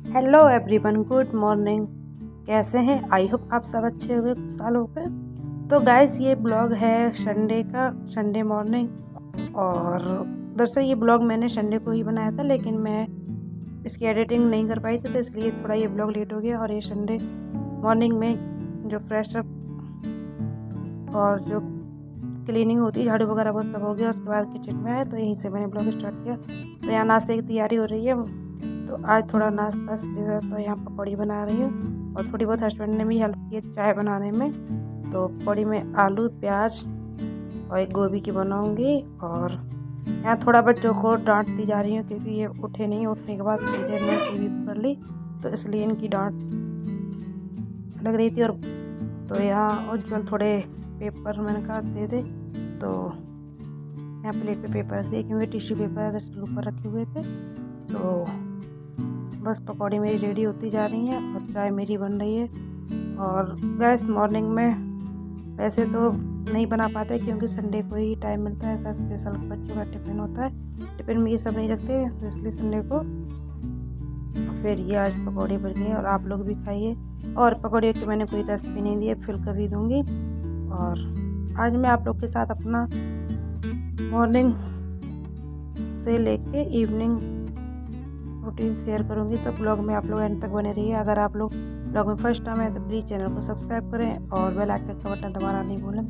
Hello everyone, good morning. कैसे हैं? I hope आप सब अच्छे हो गए, खुशहाल हो गए। तो गाइस, ये ब्लॉग है संडे का, संडे मॉर्निंग। और दरअसल ये ब्लॉग मैंने संडे को ही बनाया था, लेकिन मैं इसकी एडिटिंग नहीं कर पाई थी, तो इसलिए थोड़ा ये ब्लॉग लेट हो गया। और ये संडे मॉर्निंग में जो फ्रेश अप और जो क्लीनिंग होती है, झाड़ू वगैरह वो सब हो गया। उसके बाद किचन में आए तो यहीं से मैंने ब्लॉग स्टार्ट किया। तो यहाँ नाश्ते की तैयारी हो रही है, तो आज थोड़ा नाश्ता स्पेशल। तो यहाँ पकौड़ी बना रही हूँ और थोड़ी बहुत हस्बैंड ने भी हेल्प की चाय बनाने में। तो पकौड़ी में आलू, प्याज और एक गोभी की बनाऊँगी। और यहाँ थोड़ा बच्चों को डांटती जा रही हूँ, क्योंकि ये उठे नहीं। उठने के बाद थोड़ी देर में टीवी पकड़ ली, तो इसलिए इनकी डांट लग रही थी। और तो यहाँ उज्जवल थोड़े पेपर मैंने कहा दे दे, तो यहाँ प्लेट पे पेपर रख दिए, क्योंकि टिश्यू पेपर दरअसल ऊपर रखे हुए थे। तो बस पकौड़ी मेरी रेडी होती जा रही हैं और चाय मेरी बन रही है। और गैस मॉर्निंग में वैसे तो नहीं बना पाते, क्योंकि संडे को ही टाइम मिलता है। ऐसा स्पेशल बच्चों का टिफ़िन होता है, टिफ़िन में ये सब नहीं रखते, तो इसलिए संडे को फिर ये आज पकौड़ी बन गई। और आप लोग भी खाइए। और पकौड़ी की मैंने कोई रेसिपी नहीं दी है, फिर कभी दूँगी। और आज मैं आप लोग के साथ अपना मॉर्निंग से लेके इवनिंग रूटीन शेयर करूंगी, तो ब्लॉग में आप लोग एंड तक बने रहिए। अगर आप लोग ब्लॉग में फर्स्ट टाइम है तो प्लीज़ चैनल को सब्सक्राइब करें और बेल आइकन का बटन दबाना नहीं भूलें।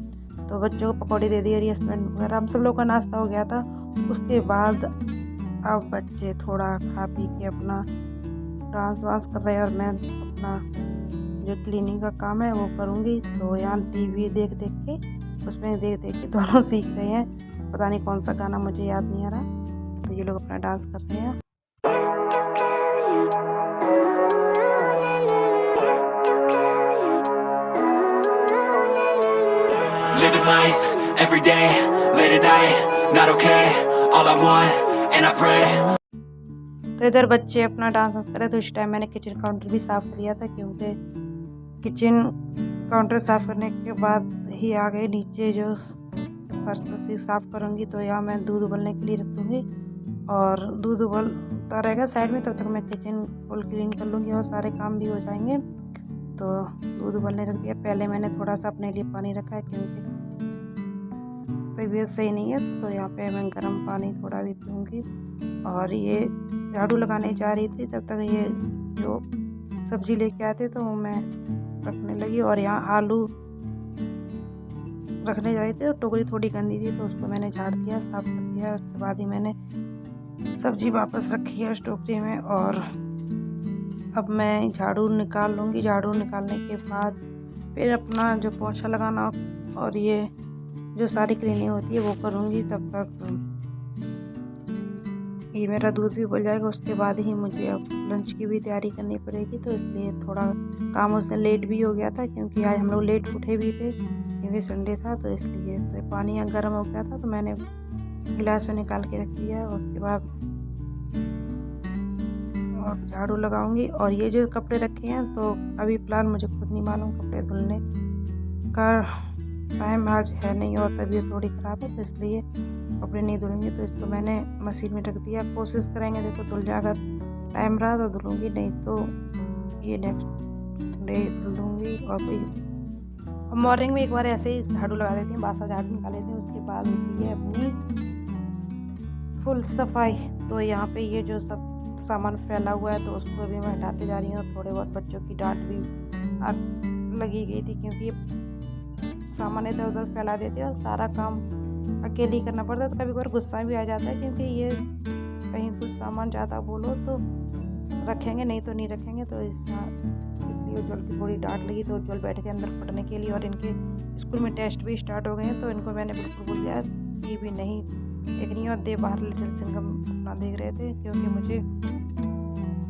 तो बच्चों को पकौड़ी दे दी और हस्बैंड वगैरह हम सब लोग का नाश्ता हो गया था। उसके बाद अब बच्चे थोड़ा खा पी के अपना डांस वांस कर रहे हैं, और मैं अपना जो क्लीनिंग का काम है वो करूँगी। तो यहाँ टीवी देख देख के, उसमें देख देख के दोनों सीख रहे हैं। पता नहीं कौन सा गाना, मुझे याद नहीं आ रहा। तो ये लोग अपना डांस कर रहे हैं। Living life, every day, late at night, not okay, all I want, and I pray. तो इधर बच्चे अपना डांस कर रहे, तो इस टाइम मैंने किचन काउंटर भी साफ़ किया था, क्योंकि किचन काउंटर साफ़ करने के बाद ही आ गए नीचे जो फर्श से साफ़ करूँगी। तो यहाँ मैं दूध उबलने के लिए रख दूँगी, और दूध उबलता रहेगा साइड में, तब तक मैं किचन फुल क्लीन कर लूँगी और सारे काम भी हो जाएंगे। तो दूध उबलने रख दिया। पहले मैंने थोड़ा सा अपने लिए पानी रखा है, क्योंकि तबीयत सही नहीं है। तो यहाँ पे मैं गर्म पानी थोड़ा भी पीऊँगी। और ये झाड़ू लगाने जा रही थी, तब तक ये जो सब्ज़ी लेके आते तो मैं रखने लगी। और यहाँ आलू रखने जा रही थी, और टोकरी थोड़ी गंदी थी, तो उसको मैंने झाड़ दिया, साफ़ कर दिया। उसके बाद ही मैंने सब्ज़ी वापस रखी है उस टोकरी में। और अब मैं झाड़ू निकाल लूँगी। झाड़ू निकालने के बाद फिर अपना जो पोछा लगाना और ये जो सारी क्लीनिंग होती है वो करूँगी। तब तक ये मेरा दूध भी उबल जाएगा। उसके बाद ही मुझे अब लंच की भी तैयारी करनी पड़ेगी, तो इसलिए थोड़ा काम उससे लेट भी हो गया था, क्योंकि आज हम लोग लेट उठे भी थे, क्योंकि संडे था। तो इसलिए तो पानी यहाँ गर्म हो गया था, तो मैंने गिलास में निकाल के रख दिया। उसके बाद और झाड़ू लगाऊंगी। और ये जो कपड़े रखे हैं, तो अभी फ़िलहाल मुझे खुद नहीं मालूम कपड़े धुलने का टाइम आज है नहीं, और तबीयत थोड़ी ख़राब है, तो इसलिए कपड़े नहीं धुलूँगी। तो इसको मैंने मशीन में रख दिया। कोशिश करेंगे, देखो धुल जाए। अगर टाइम रहा तो धुलूँगी, नहीं तो ये नेक्स्ट डे धुल दूँगी। और कोई मॉर्निंग में एक बार ऐसे ही झाड़ू लगा देती हूँ, बासा झाड़ू निकाल लेती हूँ। उसके बाद होती है अपनी फुल सफाई। तो यहाँ पे ये जो सब सामान फैला हुआ है, तो उसको भी मैं हटाते जा रही हूँ। थोड़े बहुत बच्चों की डांट भी आज लगी गई थी, क्योंकि ये सामान इधर उधर फैला देते हैं और सारा काम अकेले ही करना पड़ता है। तो कभी कभार गुस्सा भी आ जाता है, क्योंकि ये कहीं कुछ सामान ज़्यादा बोलो तो रखेंगे, नहीं तो नहीं रखेंगे। तो इसलिए उज्जवल की थोड़ी डांट लगी, तो उज्जवल बैठ के अंदर पढ़ने के लिए। और इनके स्कूल में टेस्ट भी स्टार्ट हो गए हैं, तो इनको मैंने बिल्कुल बोल दिया टीवी नहीं देखनी। और दे बाहर लिटिल सिंघम अपना देख रहे थे, क्योंकि मुझे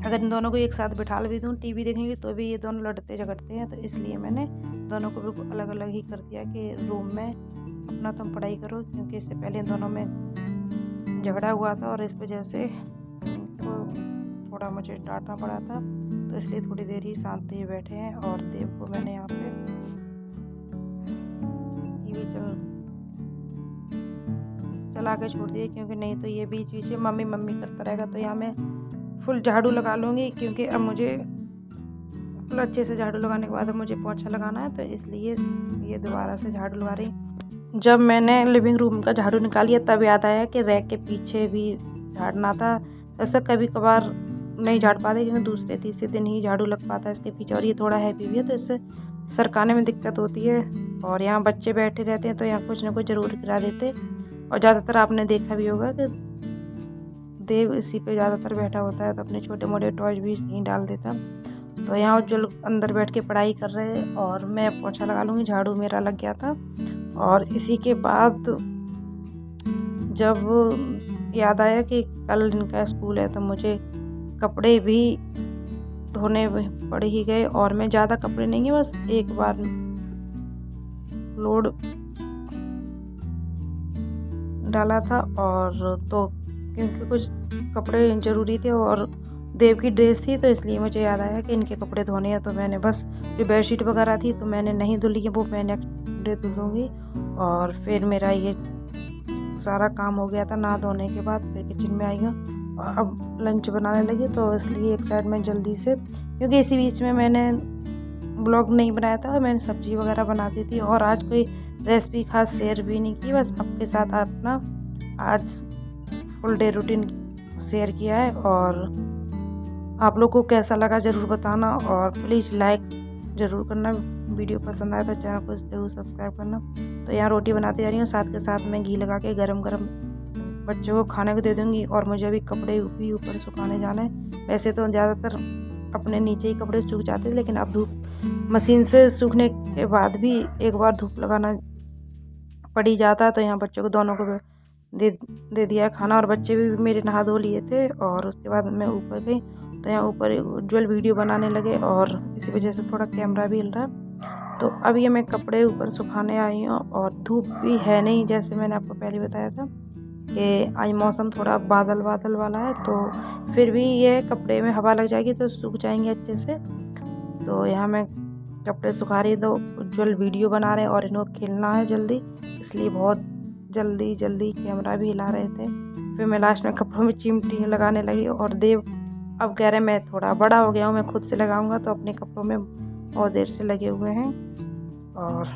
अगर इन दोनों को एक साथ बिठा भी दूँ टीवी देखने के लिए, तो भी ये दोनों लड़ते झगड़ते हैं। तो इसलिए मैंने दोनों को बिल्कुल अलग अलग ही कर दिया कि रूम में अपना तुम पढ़ाई करो, क्योंकि इससे पहले इन दोनों में झगड़ा हुआ था, और इस वजह से इनको थोड़ा मुझे डांटना पड़ा था। तो इसलिए थोड़ी देर ही शांति बैठे हैं। और देव को मैंने यहाँ पे टीवी चला के छोड़ दिए, क्योंकि नहीं तो ये बीच बीच में मम्मी मम्मी करता रहेगा। तो यहाँ मैं फुल झाड़ू लगा लूँगी, क्योंकि अब मुझे फुल अच्छे से झाड़ू लगाने के बाद अब मुझे पोंछा लगाना है, तो इसलिए ये दोबारा से झाड़ू लगा रही। जब मैंने लिविंग रूम का झाड़ू निकालिया तब याद आया कि रैक के पीछे भी झाड़ना था। ऐसा कभी कभार नहीं झाड़ पाते, क्योंकि दूसरे तीसरे दिन ही झाड़ू लग पाता है इसके पीछे, और ये थोड़ा हैवी भी है तो इससे सरकाने में दिक्कत होती है। और यहाँ बच्चे बैठे रहते हैं तो यहाँ कुछ ना कुछ ज़रूर गिरा देते, और ज़्यादातर आपने देखा भी होगा कि देव इसी पे ज़्यादातर बैठा होता है, तो अपने छोटे मोटे टॉयज भी इसी डाल देता। तो यहाँ उज्जवल अंदर बैठ के पढ़ाई कर रहे हैं और मैं पोंछा लगा लूँगी, झाड़ू मेरा लग गया था। और इसी के बाद जब याद आया कि कल इनका स्कूल है तो मुझे कपड़े भी धोने पड़ ही गए, और मैं ज़्यादा कपड़े नहीं है, बस एक बार लोड डाला था। और तो क्योंकि कुछ कपड़े ज़रूरी थे और देव की ड्रेस थी, तो इसलिए मुझे याद आया कि इनके कपड़े धोने हैं। तो मैंने बस जो बेडशीट वगैरह थी तो मैंने नहीं धुली है, वो मैं नेक्स्ट डे धुलूँगी। और फिर मेरा ये सारा काम हो गया था नहा धोने के बाद। फिर किचन में आई हूँ और अब लंच बनाने लगी, तो इसलिए एक साइड में जल्दी से, क्योंकि इसी बीच में मैंने ब्लॉग नहीं बनाया था, मैंने सब्जी वगैरह बना दी थी। और आज कोई रेसिपी खास शेयर भी नहीं की, बस आपके साथ अपना आज फुल डे रूटीन शेयर किया है। और आप लोग को कैसा लगा ज़रूर बताना, और प्लीज़ लाइक ज़रूर करना। वीडियो पसंद आए तो चैनल को ज़रूर सब्सक्राइब करना। तो यहाँ रोटी बनाती जा रही हूँ, साथ के साथ मैं घी लगा के गरम गरम बच्चों को खाने को दे दूँगी। और मुझे अभी कपड़े भी ऊपर सुखाने जाना है। वैसे तो ज़्यादातर अपने नीचे ही कपड़े सूख जाते थे, लेकिन अब धूप मशीन से सूखने के बाद भी एक बार धूप लगाना पड़ ही जाता। तो यहाँ बच्चों को दोनों को दे दिया खाना, और बच्चे भी मेरे नहा धो लिए थे। और उसके बाद मैं ऊपर गई, तो यहाँ ऊपर उज्जवल वीडियो बनाने लगे, और इसी वजह से थोड़ा कैमरा भी हिल रहा। तो अब ये मैं कपड़े ऊपर सुखाने आई हूँ, और धूप भी है नहीं, जैसे मैंने आपको पहले बताया था कि आज मौसम थोड़ा बादल बादल वाला है। तो फिर भी ये कपड़े में हवा लग जाएगी तो सूख जाएंगे अच्छे से। तो यहाँ मैं कपड़े सुखा रही, तो उज्जवल वीडियो बना रहे हैं और इन्हों खेलना है जल्दी, इसलिए बहुत जल्दी जल्दी कैमरा भी हिला रहे थे। फिर मैं लास्ट में कपड़ों में चिमटी लगाने लगी, और देव अब कह रहे मैं थोड़ा बड़ा हो गया हूँ, मैं खुद से लगाऊंगा, तो अपने कपड़ों में बहुत देर से लगे हुए हैं। और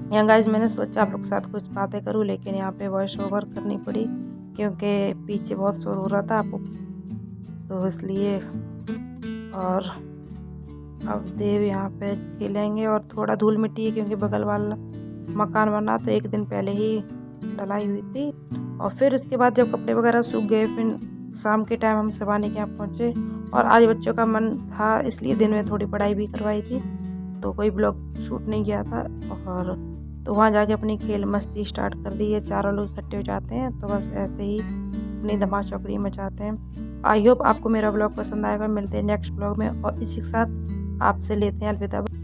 यहाँ गाइस मैंने सोचा आप लोग के साथ कुछ बातें करूँ, लेकिन यहाँ पे वॉइस ओवर करनी पड़ी क्योंकि पीछे बहुत शोर हो रहा था आपको, तो इसलिए। और अब देव यहाँ पे खेलेंगे, और थोड़ा धूल मिट्टी है क्योंकि बगल वाला मकान बना तो एक दिन पहले ही ढलाई हुई थी। और फिर उसके बाद जब कपड़े वगैरह सूख गए, फिर शाम के टाइम हम शिवानी के यहाँ पहुँचे। और आज बच्चों का मन था, इसलिए दिन में थोड़ी पढ़ाई भी करवाई थी, तो कोई ब्लॉग शूट नहीं किया था। और तो वहाँ जाके अपनी खेल मस्ती स्टार्ट कर दी है। चारों लोग इकट्ठे हो जाते हैं तो बस ऐसे ही अपनी धमाल चौकड़ी मचाते हैं। आई होप आपको मेरा ब्लॉग पसंद आएगा। मिलते हैं नेक्स्ट ब्लॉग में, और इसी के साथ आपसे लेते हैं अलविदा।